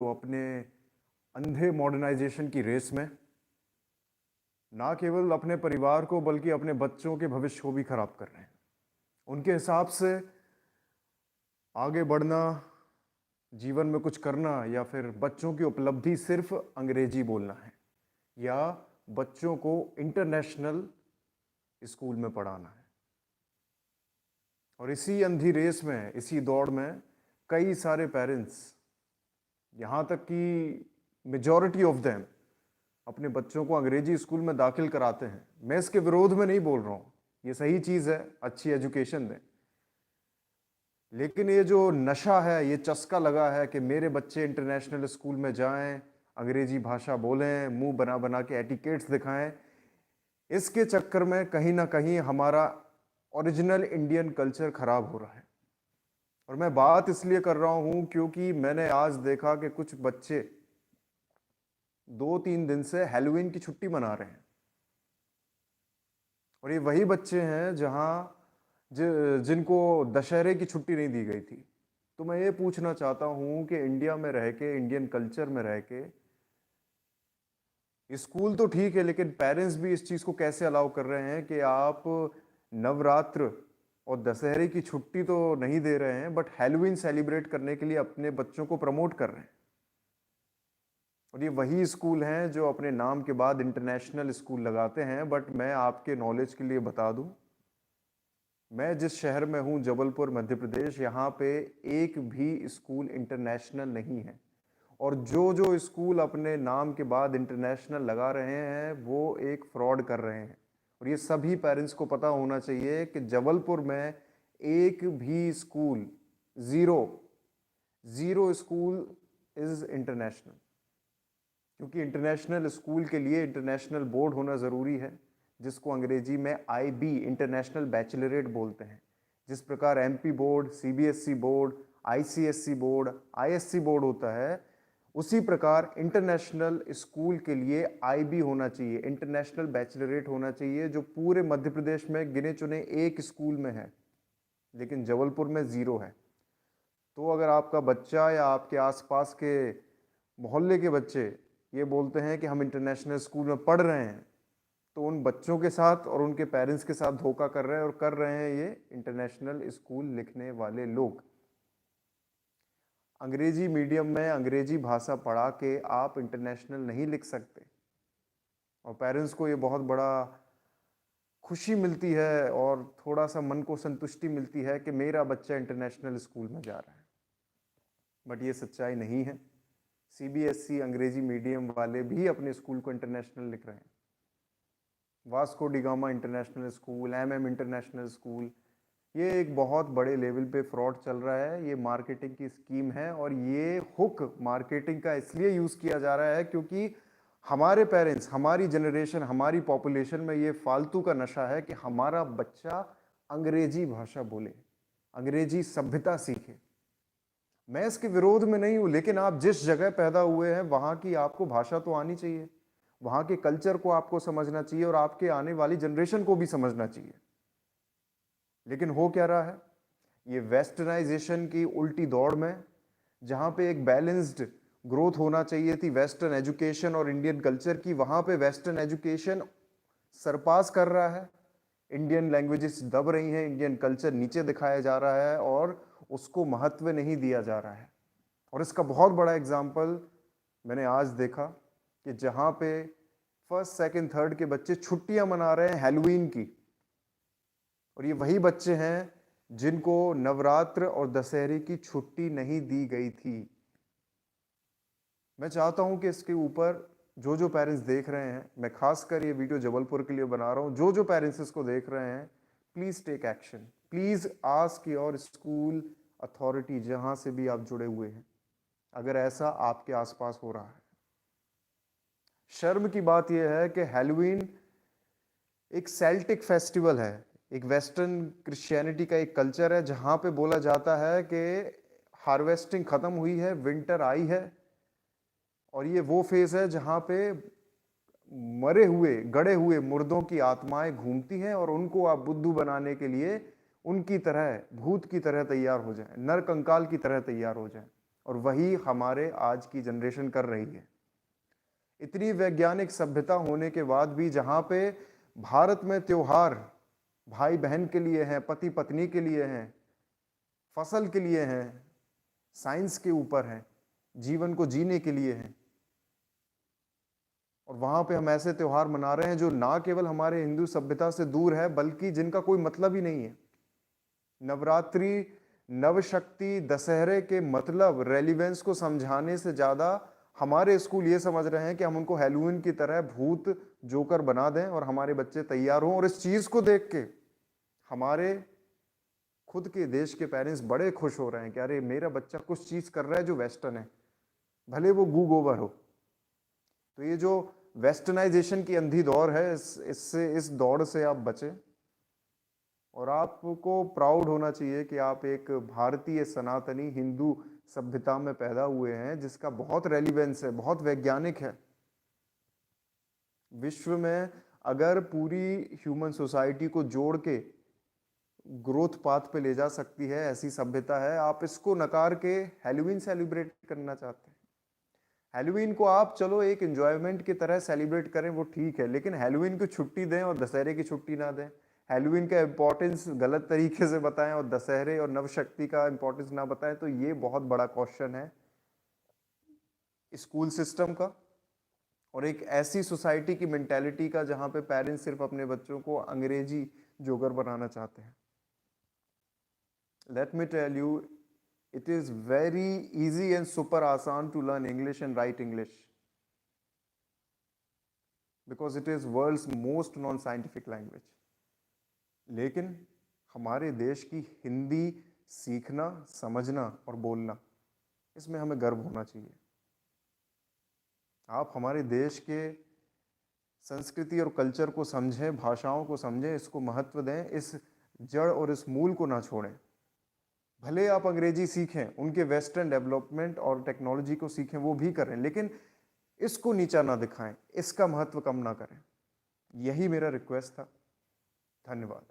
वो अपने अंधे मॉडर्नाइजेशन की रेस में ना केवल अपने परिवार को बल्कि अपने बच्चों के भविष्य को भी खराब कर रहे हैं। उनके हिसाब से आगे बढ़ना, जीवन में कुछ करना या फिर बच्चों की उपलब्धि सिर्फ अंग्रेजी बोलना है या बच्चों को इंटरनेशनल स्कूल में पढ़ाना है। और इसी अंधी रेस में, इसी दौड़ में कई सारे पेरेंट्स, यहाँ तक कि मेजॉरिटी ऑफ देम अपने बच्चों को अंग्रेजी स्कूल में दाखिल कराते हैं। मैं इसके विरोध में नहीं बोल रहा हूँ, ये सही चीज़ है, अच्छी एजुकेशन दें। लेकिन ये जो नशा है, ये चस्का लगा है कि मेरे बच्चे इंटरनेशनल स्कूल में जाएं, अंग्रेजी भाषा बोलें, मुंह बना बना के एटिकेट्स दिखाएं, इसके चक्कर में कहीं ना कहीं हमारा ओरिजिनल इंडियन कल्चर खराब हो रहा है। और मैं बात इसलिए कर रहा हूं क्योंकि मैंने आज देखा कि कुछ बच्चे 2-3 दिन से हैलोवीन की छुट्टी मना रहे हैं। और ये वही बच्चे हैं जिनको दशहरे की छुट्टी नहीं दी गई थी। तो मैं ये पूछना चाहता हूं कि इंडिया में रह के, इंडियन कल्चर में रह के, स्कूल तो ठीक है लेकिन पेरेंट्स भी इस चीज़ को कैसे अलाउ कर रहे हैं कि आप नवरात्र और दशहरे की छुट्टी तो नहीं दे रहे हैं बट हैलोवीन सेलिब्रेट करने के लिए अपने बच्चों को प्रमोट कर रहे हैं। और ये वही स्कूल हैं जो अपने नाम के बाद इंटरनेशनल स्कूल लगाते हैं। बट मैं आपके नॉलेज के लिए बता दूं, मैं जिस शहर में हूं, जबलपुर मध्य प्रदेश, यहाँ पे एक भी स्कूल इंटरनेशनल नहीं है। और जो जो स्कूल अपने नाम के बाद इंटरनेशनल लगा रहे हैं वो एक फ्रॉड कर रहे हैं। और ये सभी पेरेंट्स को पता होना चाहिए कि जबलपुर में एक भी school, zero zero school is international. क्योंकि इंटरनेशनल स्कूल के लिए इंटरनेशनल बोर्ड होना ज़रूरी है, जिसको अंग्रेजी में IB, इंटरनेशनल बैचलरेट बोलते हैं। जिस प्रकार MP board, CBSE board, ICSE board, ISC board होता है, उसी प्रकार इंटरनेशनल स्कूल के लिए IB होना चाहिए, इंटरनेशनल बैचलरेट होना चाहिए, जो पूरे मध्य प्रदेश में गिने चुने एक स्कूल में है, लेकिन जबलपुर में ज़ीरो है। तो अगर आपका बच्चा या आपके आसपास के मोहल्ले के बच्चे ये बोलते हैं कि हम इंटरनेशनल स्कूल में पढ़ रहे हैं, तो उन बच्चों के साथ और उनके पेरेंट्स के साथ धोखा कर रहे हैं, और कर रहे हैं ये इंटरनेशनल स्कूल लिखने वाले लोग। अंग्रेजी मीडियम में अंग्रेजी भाषा पढ़ा के आप इंटरनेशनल नहीं लिख सकते। और पेरेंट्स को ये बहुत बड़ा खुशी मिलती है और थोड़ा सा मन को संतुष्टि मिलती है कि मेरा बच्चा इंटरनेशनल स्कूल में जा रहा है। बट ये सच्चाई नहीं है। CBSE अंग्रेजी मीडियम वाले भी अपने स्कूल को इंटरनेशनल लिख रहे हैं। Vasco da Gama international school, MM international school, ये एक बहुत बड़े लेवल पे फ्रॉड चल रहा है। ये मार्केटिंग की स्कीम है और ये हुक मार्केटिंग का इसलिए यूज़ किया जा रहा है क्योंकि हमारे पेरेंट्स, हमारी जनरेशन, हमारी पॉपुलेशन में ये फालतू का नशा है कि हमारा बच्चा अंग्रेजी भाषा बोले, अंग्रेजी सभ्यता सीखे। मैं इसके विरोध में नहीं हूं, लेकिन आप जिस जगह पैदा हुए हैं वहां की आपको भाषा तो आनी चाहिए, वहां के कल्चर को आपको समझना चाहिए और आपके आने वाली जनरेशन को भी समझना चाहिए। लेकिन हो क्या रहा है, ये वेस्टर्नाइजेशन की उल्टी दौड़ में, जहां पे एक बैलेंस्ड ग्रोथ होना चाहिए थी वेस्टर्न एजुकेशन और इंडियन कल्चर की, वहां पे वेस्टर्न एजुकेशन सरपास कर रहा है, इंडियन लैंग्वेजेस दब रही हैं, इंडियन कल्चर नीचे दिखाया जा रहा है और उसको महत्व नहीं दिया जा रहा है। और इसका बहुत बड़ा एग्जाम्पल मैंने आज देखा कि जहाँ पे फर्स्ट, सेकंड, थर्ड के बच्चे छुट्टियां मना रहे हैं हैलोवीन की, और ये वही बच्चे हैं जिनको नवरात्र और दशहरे की छुट्टी नहीं दी गई थी। मैं चाहता हूं कि इसके ऊपर जो जो पेरेंट्स देख रहे हैं, मैं खासकर ये वीडियो जबलपुर के लिए बना रहा हूं, जो जो पेरेंट्स इसको देख रहे हैं, please take action. Please ask your school authority, जहां से भी आप जुड़े हुए हैं, अगर ऐसा आपके आसपास हो रहा है। शर्म की बात यह है कि हैलोवीन एक सेल्टिक फेस्टिवल है, एक वेस्टर्न क्रिश्चियनिटी का एक कल्चर है, जहां पे बोला जाता है कि हार्वेस्टिंग खत्म हुई है, विंटर आई है, और ये वो फेज है जहां पे मरे हुए, गड़े हुए मुर्दों की आत्माएं घूमती हैं और उनको आप बुद्धू बनाने के लिए उनकी तरह, भूत की तरह तैयार हो जाएं, नर कंकाल की तरह तैयार हो जाएं। और वही हमारे आज की जनरेशन कर रही है। इतनी वैज्ञानिक सभ्यता होने के बाद भी जहाँ पे भारत में त्योहार भाई बहन के लिए हैं, पति पत्नी के लिए हैं, फसल के लिए हैं, साइंस के ऊपर हैं, जीवन को जीने के लिए हैं, और वहां पे हम ऐसे त्योहार मना रहे हैं जो ना केवल हमारे हिंदू सभ्यता से दूर है बल्कि जिनका कोई मतलब ही नहीं है। नवरात्रि, नवशक्ति, दशहरे के मतलब रेलिवेंस को समझाने से ज्यादा हमारे स्कूल ये समझ रहे हैं कि हम उनको हैलोवीन की तरह भूत जोकर बना दें और हमारे बच्चे तैयार हों। और इस चीज को देख के हमारे खुद के देश के पेरेंट्स बड़े खुश हो रहे हैं कि अरे मेरा बच्चा कुछ चीज कर रहा है जो वेस्टर्न है, भले वो गूग ओवर हो। तो ये जो वेस्टर्नाइजेशन की अंधी दौड़ है, इस दौड़ से आप बचें और आपको प्राउड होना चाहिए कि आप एक भारतीय सनातनी हिंदू सभ्यता में पैदा हुए हैं जिसका बहुत रेलिवेंस है, बहुत वैज्ञानिक है। विश्व में अगर पूरी ह्यूमन सोसाइटी को जोड़ के ग्रोथ पाथ पे ले जा सकती है ऐसी सभ्यता है, आप इसको नकार के हैलोवीन सेलिब्रेट करना चाहते हैं। हैलोवीन को आप चलो एक एंजॉयमेंट की तरह सेलिब्रेट करें, वो ठीक है, लेकिन हैलोवीन को छुट्टी दें और दशहरे की छुट्टी ना दें। हैलोवीन का इंपॉर्टेंस गलत तरीके से बताएं और दशहरे और नवशक्ति का इंपॉर्टेंस ना बताएं, तो ये बहुत बड़ा क्वेश्चन है स्कूल सिस्टम का और एक ऐसी सोसाइटी की मेंटेलिटी का जहां पे पेरेंट्स सिर्फ अपने बच्चों को अंग्रेजी जोकर बनाना चाहते हैं। Let me tell you, it is very easy and super आसान to learn English and write English because it is world's most non-scientific language. लेकिन हमारे देश की हिंदी सीखना, समझना और बोलना, इसमें हमें गर्व होना चाहिए। आप हमारे देश के संस्कृति और कल्चर को समझें, भाषाओं को समझें, इसको महत्व दें, इस जड़ और इस मूल को ना छोड़ें। भले आप अंग्रेजी सीखें, उनके वेस्टर्न डेवलपमेंट और टेक्नोलॉजी को सीखें, वो भी करें, लेकिन इसको नीचा ना दिखाएं, इसका महत्व कम ना करें। यही मेरा रिक्वेस्ट था। धन्यवाद।